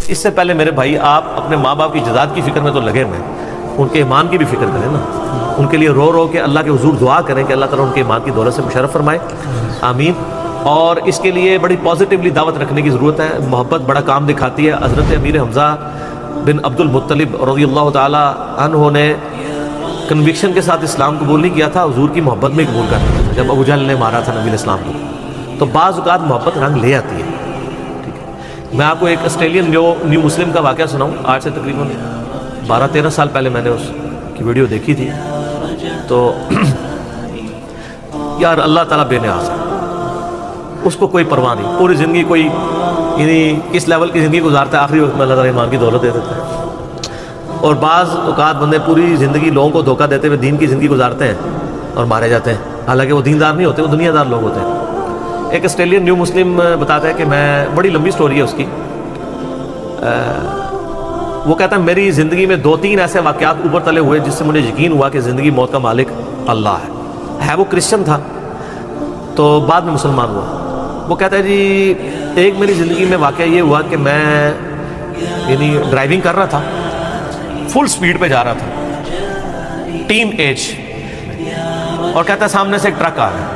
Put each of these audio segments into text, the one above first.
اس سے پہلے میرے بھائی آپ اپنے ماں باپ کی جزات کی فکر میں تو لگے ہوئے ہیں، ان کے ایمان کی بھی فکر کریں نا، ان کے لیے رو رو کے اللہ کے حضور دعا کریں کہ اللہ تعالیٰ ان کے ایمان کی دولت سے مشرف فرمائے، آمین۔ اور اس کے لیے بڑی پازیٹیولی دعوت رکھنے کی ضرورت ہے، محبت بڑا کام دکھاتی ہے۔ حضرت امیر حمزہ بن عبد المطلب رضی اللہ تعالی عنہ نے کنوکشن کے ساتھ اسلام قبول نہیں کیا تھا، حضور کی محبت میں قبول کر لیا تھا جب ابو جہل نے مارا تھا نبی الاسلام کو۔ تو بعض اوقات محبت رنگ لے آتی ہے، ٹھیک ہے۔ میں آپ کو ایک آسٹریلین نیو مسلم کا واقعہ سناؤں، آج سے تقریباً 12-13 سال پہلے میں نے اس کی ویڈیو دیکھی تھی۔ تو یار اللہ تعالیٰ بے نیاز ہے، اس کو کوئی پرواہ نہیں، پوری زندگی کوئی یعنی کس لیول کی زندگی گزارتا ہے، آخری وقت میں اللہ تعالیٰ ایمان کی دولت دے دیتا ہے۔ اور بعض اوقات بندے پوری زندگی لوگوں کو دھوکہ دیتے ہوئے دین کی زندگی گزارتے ہیں اور مارے جاتے ہیں، حالانکہ وہ دیندار نہیں ہوتے، وہ دنیا دار لوگ ہوتے ہیں۔ ایک آسٹریلین نیو مسلم بتاتا ہے کہ میں، بڑی لمبی سٹوری ہے اس کی، وہ کہتا ہے میری زندگی میں 2-3 ایسے واقعات اوپر تلے ہوئے جس سے مجھے یقین ہوا کہ زندگی موت کا مالک اللہ ہے۔ وہ کرسچن تھا تو بعد میں مسلمان ہوا۔ وہ کہتا ہے جی ایک میری زندگی میں واقعہ یہ ہوا کہ میں یعنی ڈرائیونگ کر رہا تھا، فل سپیڈ پہ جا رہا تھا، ٹین ایج، اور کہتا ہے سامنے سے ایک ٹرک آ رہا ہے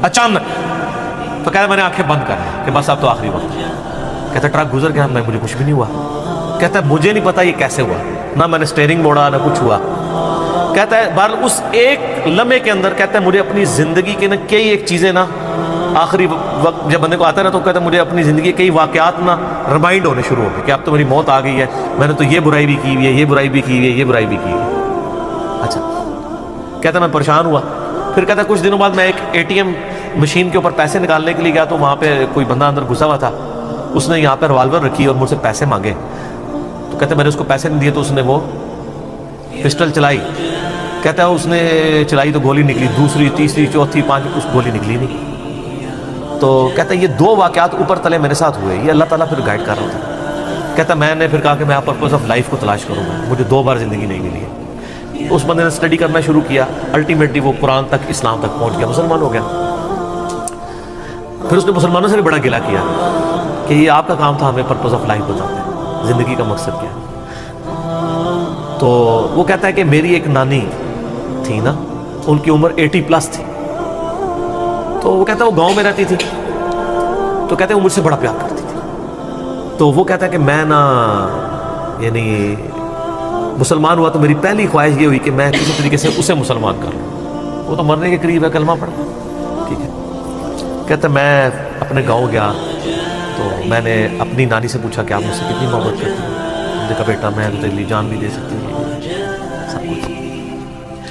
اچانک، تو کہتا ہے میں نے آنکھیں بند کر لی کہ بس اب تو آخری وقت ہے۔ کہتا ہے ٹرک گزر گیا، مجھے کچھ بھی نہیں ہوا۔ کہتا ہے مجھے نہیں پتا یہ کیسے ہوا، نہ میں نے اسٹیئرنگ موڑا نہ کچھ ہوا۔ کہتا ہے بہرحال اس ایک لمحے کے اندر کہتا ہے مجھے اپنی زندگی کے نا کئی ایک چیزیں نا، آخری وقت جب بندے کو آتا ہے نا تو کہتا ہے مجھے اپنی زندگی کے کئی واقعات نا ریمائنڈ ہونے شروع ہو گئے کہ اب تو میری موت آ گئی ہے، میں نے تو یہ برائی بھی کی ہوئی ہے، یہ برائی بھی کی ہوئی ہے، یہ برائی بھی کی ہوئی ہے۔ اچھا کہتا ہے میں پریشان ہوا۔ پھر کہتا ہے کچھ دنوں بعد میں ایک ATM مشین کے اوپر پیسے نکالنے کے لیے گیا تو وہاں پہ کوئی بندہ اندر گھسا ہوا تھا، اس نے یہاں پہ ریوالور رکھی اور مجھ سے پیسے مانگے۔ تو کہتے ہیں میں نے اس کو پیسے نہیں دیے تو اس نے وہ پسٹل چلائی۔ کہتا ہے اس نے چلائی تو گولی نکلی، دوسری تیسری چوتھی پانچ، اس گولی نکلی نہیں۔ تو کہتا ہے یہ 2 واقعات اوپر تلے میرے ساتھ ہوئے، یہ اللہ تعالیٰ پھر گائیڈ کر رہا تھا۔ کہتا ہے میں نے پھر کہا کہ میں پرپز آف لائف کو تلاش کروں گا، مجھے 2 بار زندگی نہیں ملی ہے۔ اس بندے نے اسٹڈی کرنا شروع کیا، الٹیمیٹلی وہ قرآن تک، اسلام تک پہنچ گیا، مسلمان ہو گیا۔ پھر اس نے مسلمانوں سے بھی بڑا گلہ کیا کہ یہ آپ کا کام تھا ہمیں پرپز آف لائف بتاتے، زندگی کا مقصد کیا ہے۔ تو وہ کہتا ہے کہ میری ایک نانی تھی نا، ان کی عمر 80+ تھی، تو وہ کہتا ہے وہ گاؤں میں رہتی تھی، تو کہتے ہیں وہ مجھ سے بڑا پیار کرتی تھی۔ تو وہ کہتا ہے کہ میں نا یعنی مسلمان ہوا تو میری پہلی خواہش یہ ہوئی کہ میں کسی طریقے سے اسے مسلمان کر لوں، وہ تو مرنے کے قریب ہے، کلمہ پڑھا، ٹھیک ہے۔ کہتا ہے میں اپنے گاؤں گیا تو میں نے اپنی نانی سے پوچھا کہ آپ مجھ سے کتنی محبت کرتی ہیں؟ اس نے کہا بیٹا میں تو تیری جان بھی دے سکتی ہوں، سب کچھ۔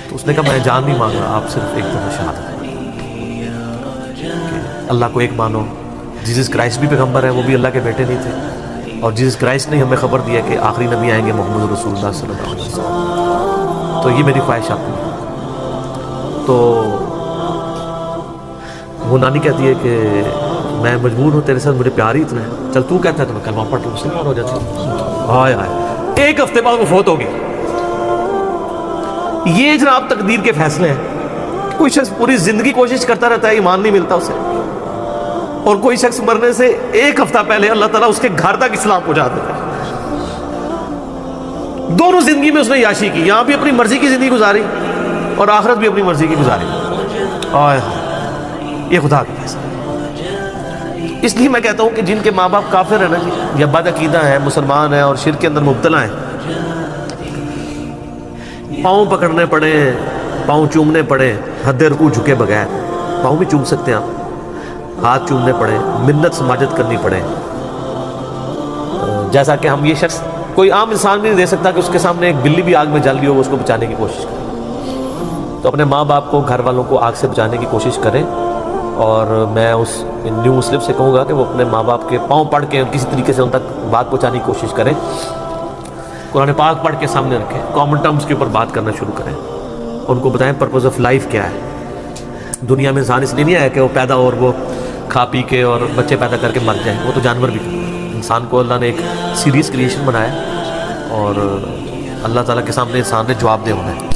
تو اس نے کہا میں جان نہیں مانگ رہا، آپ صرف ایک دفعہ شہادت کہ اللہ کو ایک مانو۔ جیسس کرائسٹ بھی پیغمبر ہے، وہ بھی اللہ کے بیٹے نہیں تھے، اور جیسس کرائسٹ نے ہمیں خبر دیا کہ آخری نبی آئیں گے محمد رسول اللہ صلی اللہ علیہ وسلم۔ تو یہ میری خواہش آپ کو۔ تو وہ نانی کہتی ہے کہ میں مجبور ہوں تیرے ساتھ، مجھے پیار ہی اتنا ہے، چل تو کہتا ہے تو میں کلمہ پڑھ کے مسلمان ہو جاتی ہوں۔ ہائے ہائے، 1 ہفتے بعد وہ فوت ہو گئی۔ یہ جناب تقدیر کے فیصلے ہیں۔ کوئی شخص پوری زندگی کوشش کرتا رہتا ہے، ایمان نہیں ملتا اسے، اور کوئی شخص مرنے سے 1 ہفتہ پہلے اللہ تعالیٰ اس کے گھر تک اسلام پہنچا دیتا ہے۔ دونوں زندگی میں اس نے یاشی کی، یہاں بھی اپنی مرضی کی زندگی گزاری اور آخرت بھی اپنی مرضی کی گزاری۔ آئے یہ خدا کا فیصلہ۔ اس لیے میں کہتا ہوں کہ جن کے ماں باپ کافر ہیں نا جی، یا بد عقیدہ ہیں، مسلمان ہیں اور شرک کے اندر مبتلا ہیں، پاؤں پکڑنے پڑے، پاؤں چومنے پڑے، حد رکوع جھکے بغیر، پاؤں بھی چوم سکتے ہیں آپ، ہاتھ چومنے پڑے، منت سماجت کرنی پڑے، جیسا کہ ہم یہ شخص کوئی عام انسان بھی نہیں دے سکتا کہ اس کے سامنے ایک بلی بھی آگ میں جل رہی ہو وہ اس کو بچانے کی کوشش کرے۔ تو اپنے ماں باپ کو، گھر والوں کو آگ سے بچانے کی کوشش کریں، اور میں اس نیو مسلم سے کہوں گا کہ وہ اپنے ماں باپ کے پاؤں پڑھ کے کسی طریقے سے ان تک بات پہنچانے کی کوشش کریں، قرآن پاک پڑھ کے سامنے رکھیں، کامن ٹرمز کے اوپر بات کرنا شروع کریں، ان کو بتائیں پرپز آف لائف کیا ہے۔ دنیا میں انسان اس لیے نہیں آیا کہ وہ پیدا ہو اور وہ کھا پی کے اور بچے پیدا کر کے مر جائیں، وہ تو جانور بھی کرتے ہیں۔ انسان کو اللہ نے ایک سیریس کریشن بنایا، اور اللہ تعالیٰ کے سامنے انسان نے جواب دے ہونا ہے۔